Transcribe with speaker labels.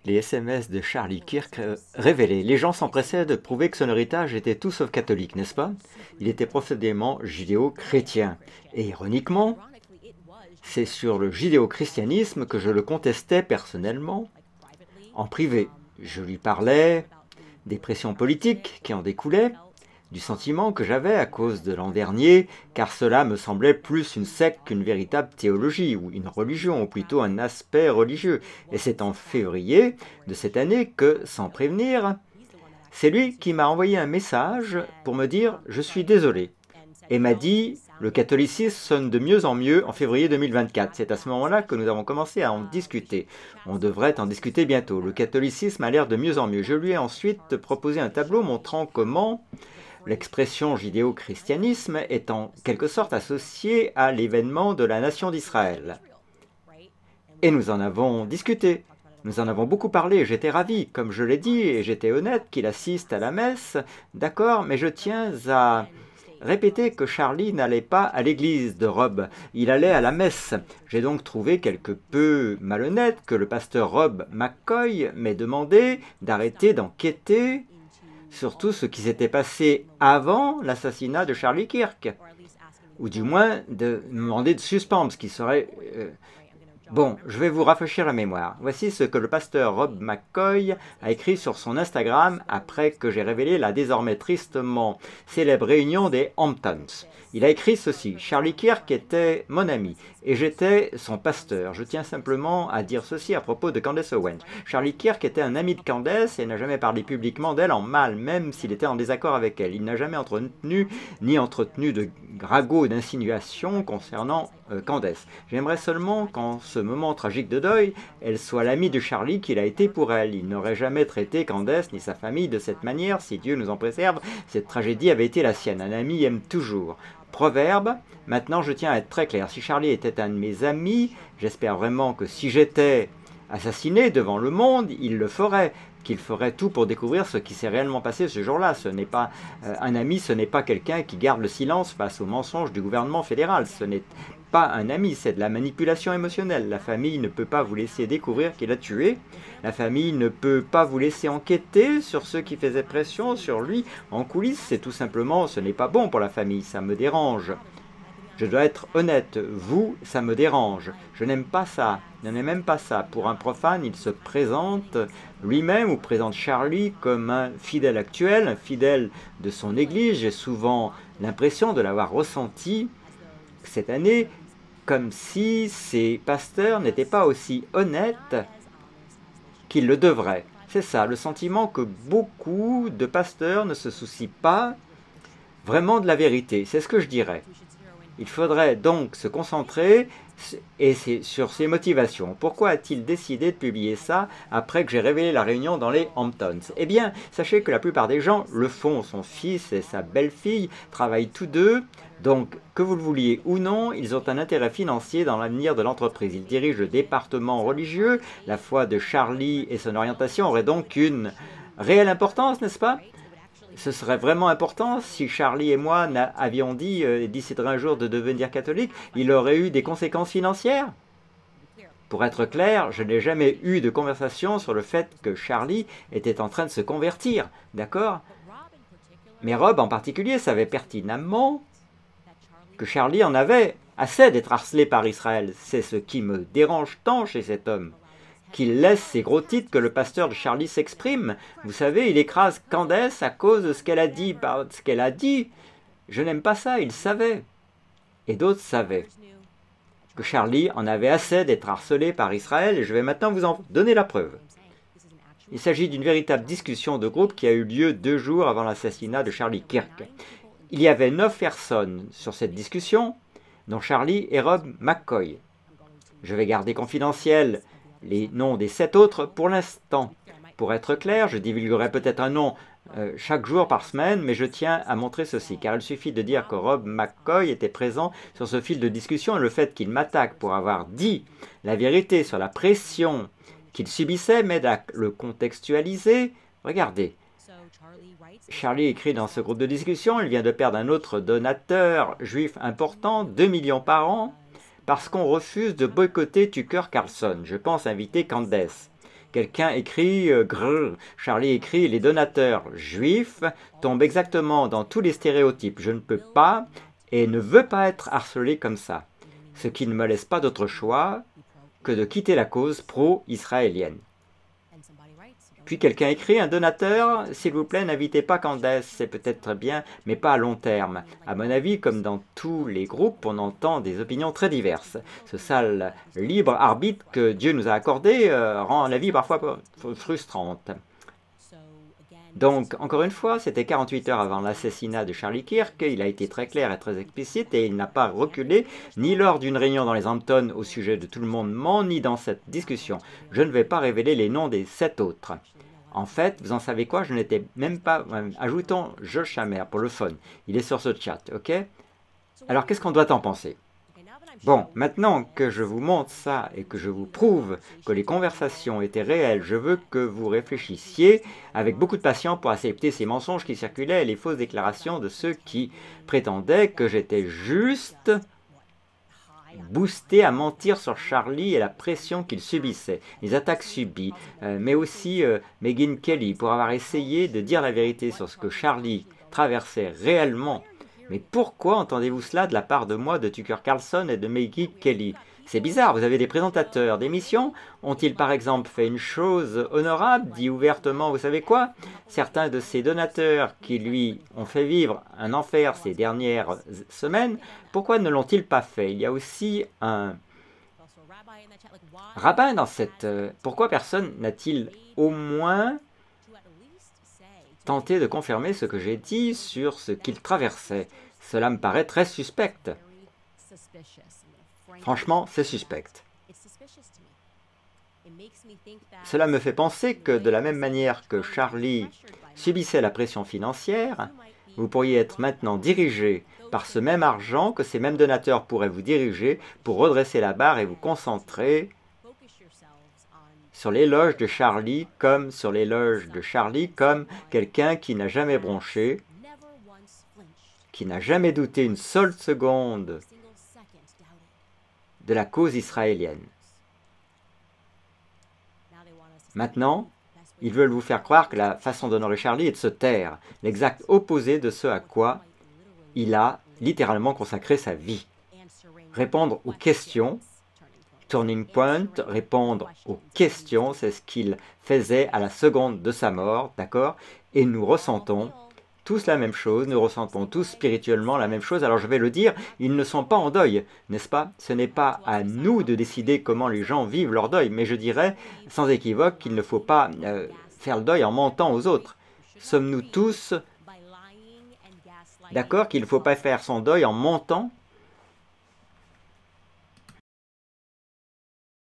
Speaker 1: Les SMS de Charlie Kirk révélaient. Les gens s'empressaient de prouver que son héritage était tout sauf catholique, n'est-ce pas? Il était profondément judéo-chrétien. Et ironiquement, c'est sur le judéo-christianisme que je le contestais personnellement, en privé. Je lui parlais des pressions politiques qui en découlaient, du sentiment que j'avais à cause de l'an dernier, car cela me semblait plus une secte qu'une véritable théologie, ou une religion, ou plutôt un aspect religieux. Et c'est en février de cette année que, sans prévenir, c'est lui qui m'a envoyé un message pour me dire « Je suis désolé » et m'a dit « Le catholicisme sonne de mieux en mieux en février 2024 ». C'est à ce moment-là que nous avons commencé à en discuter. On devrait en discuter bientôt. Le catholicisme a l'air de mieux en mieux. Je lui ai ensuite proposé un tableau montrant comment l'expression judéo-christianisme est en quelque sorte associée à l'événement de la nation d'Israël. Et nous en avons discuté. Nous en avons beaucoup parlé, j'étais ravi, comme je l'ai dit, et j'étais honnête qu'il assiste à la messe, d'accord, mais je tiens à répéter que Charlie n'allait pas à l'église de Rob, il allait à la messe. J'ai donc trouvé quelque peu malhonnête que le pasteur Rob McCoy m'ait demandé d'arrêter d'enquêter sur tout ce qui s'était passé avant l'assassinat de Charlie Kirk, ou du moins de me demander de suspendre, ce qui serait... Bon, je vais vous rafraîchir la mémoire. Voici ce que le pasteur Rob McCoy a écrit sur son Instagram après que j'ai révélé la désormais tristement célèbre réunion des Hamptons. Il a écrit ceci: « Charlie Kirk était mon ami et j'étais son pasteur. Je tiens simplement à dire ceci à propos de Candace Owens. Charlie Kirk était un ami de Candace et n'a jamais parlé publiquement d'elle en mal, même s'il était en désaccord avec elle. Il n'a jamais entretenu de ragots d'insinuations concernant Candace. J'aimerais seulement qu'en ce moment tragique de deuil, elle soit l'amie de Charlie qu'il a été pour elle. Il n'aurait jamais traité Candace ni sa famille de cette manière, si Dieu nous en préserve. Cette tragédie avait été la sienne. Un ami aime toujours. » Proverbe. Maintenant, je tiens à être très clair. Si Charlie était un de mes amis, j'espère vraiment que si j'étais assassiné devant le monde, il le ferait, qu'il ferait tout pour découvrir ce qui s'est réellement passé ce jour-là. Ce n'est pas un ami, ce n'est pas quelqu'un qui garde le silence face aux mensonges du gouvernement fédéral. Ce n'est pas un ami, c'est de la manipulation émotionnelle. La famille ne peut pas vous laisser découvrir qu'il a tué. La famille ne peut pas vous laisser enquêter sur ceux qui faisaient pression sur lui en coulisses. C'est tout simplement, ce n'est pas bon pour la famille, ça me dérange. Je dois être honnête, vous, ça me dérange. Je n'aime pas ça, je n'aime même pas ça. Pour un profane, il se présente lui-même ou présente Charlie comme un fidèle actuel, un fidèle de son église. J'ai souvent l'impression de l'avoir ressenti cette année, comme si ces pasteurs n'étaient pas aussi honnêtes qu'ils le devraient. C'est ça, le sentiment que beaucoup de pasteurs ne se soucient pas vraiment de la vérité. C'est ce que je dirais. Il faudrait donc se concentrer sur ses motivations. Pourquoi a-t-il décidé de publier ça après que j'ai révélé la réunion dans les Hamptons? Eh bien, sachez que la plupart des gens le font. Son fils et sa belle-fille travaillent tous deux. Donc, que vous le vouliez ou non, ils ont un intérêt financier dans l'avenir de l'entreprise. Ils dirigent le département religieux. La foi de Charlie et son orientation auraient donc une réelle importance, n'est-ce pas? Ce serait vraiment important si Charlie et moi avions dit déciderait un jour de devenir catholique, il aurait eu des conséquences financières. Pour être clair, je n'ai jamais eu de conversation sur le fait que Charlie était en train de se convertir, d'accord? Mais Rob en particulier savait pertinemment que Charlie en avait assez d'être harcelé par Israël. C'est ce qui me dérange tant chez cet homme. Qu'il laisse ces gros titres que le pasteur de Charlie s'exprime. Vous savez, il écrase Candace à cause de ce qu'elle a dit. Ce qu'elle a dit, je n'aime pas ça, il savait. Et d'autres savaient que Charlie en avait assez d'être harcelé par Israël, et je vais maintenant vous en donner la preuve. Il s'agit d'une véritable discussion de groupe qui a eu lieu 2 jours avant l'assassinat de Charlie Kirk. Il y avait 9 personnes sur cette discussion, dont Charlie et Rob McCoy. Je vais garder confidentiel les noms des 7 autres pour l'instant. Pour être clair, je divulguerai peut-être un nom chaque jour par semaine, mais je tiens à montrer ceci, car il suffit de dire que Rob McCoy était présent sur ce fil de discussion, et le fait qu'il m'attaque pour avoir dit la vérité sur la pression qu'il subissait m'aide à le contextualiser. Regardez, Charlie écrit dans ce groupe de discussion, il vient de perdre un autre donateur juif important, 2 millions par an, parce qu'on refuse de boycotter Tucker Carlson. Je pense inviter Candace. Quelqu'un écrit, Charlie écrit, les donateurs juifs tombent exactement dans tous les stéréotypes. Je ne peux pas et ne veux pas être harcelé comme ça. Ce qui ne me laisse pas d'autre choix que de quitter la cause pro-israélienne. Puis quelqu'un écrit, un donateur, s'il vous plaît, n'invitez pas Candace, c'est peut-être bien, mais pas à long terme. À mon avis, comme dans tous les groupes, on entend des opinions très diverses. Ce sale libre arbitre que Dieu nous a accordé rend la vie parfois frustrante. Donc, encore une fois, c'était 48 heures avant l'assassinat de Charlie Kirk, il a été très clair et très explicite, et il n'a pas reculé, ni lors d'une réunion dans les Hamptons au sujet de tout le monde, ni dans cette discussion. Je ne vais pas révéler les noms des 7 autres. En fait, vous en savez quoi, je n'étais même pas... ajoutons Josh Hammer pour le fun, il est sur ce chat, ok? Alors, qu'est-ce qu'on doit en penser? Bon, maintenant que je vous montre ça et que je vous prouve que les conversations étaient réelles, je veux que vous réfléchissiez avec beaucoup de patience pour accepter ces mensonges qui circulaient et les fausses déclarations de ceux qui prétendaient que j'étais juste boosté à mentir sur Charlie et la pression qu'il subissait, les attaques subies, mais aussi Megyn Kelly pour avoir essayé de dire la vérité sur ce que Charlie traversait réellement. Mais pourquoi entendez-vous cela de la part de moi, de Tucker Carlson et de Megyn Kelly? C'est bizarre, vous avez des présentateurs d'émissions. Ont-ils par exemple fait une chose honorable, dit ouvertement, vous savez quoi? Certains de ces donateurs qui lui ont fait vivre un enfer ces dernières semaines, pourquoi ne l'ont-ils pas fait? Il y a aussi un rabbin dans cette... Pourquoi personne n'a-t-il au moins tenté de confirmer ce que j'ai dit sur ce qu'il traversait? Cela me paraît très suspect. Franchement, c'est suspect. Cela me fait penser que de la même manière que Charlie subissait la pression financière, vous pourriez être maintenant dirigé par ce même argent que ces mêmes donateurs pourraient vous diriger pour redresser la barre et vous concentrer sur l'éloge de Charlie comme quelqu'un qui n'a jamais bronché, qui n'a jamais douté une seule seconde de la cause israélienne. Maintenant, ils veulent vous faire croire que la façon d'honorer Charlie est de se taire, l'exact opposé de ce à quoi il a littéralement consacré sa vie. Répondre aux questions, turning point, répondre aux questions, c'est ce qu'il faisait à la seconde de sa mort, d'accord? Et nous ressentons tous la même chose, nous ressentons tous spirituellement la même chose. Alors je vais le dire, ils ne sont pas en deuil, n'est-ce pas? Ce n'est pas à nous de décider comment les gens vivent leur deuil, mais je dirais sans équivoque qu'il ne faut pas faire le deuil en mentant aux autres. Sommes-nous tous d'accord qu'il ne faut pas faire son deuil en mentant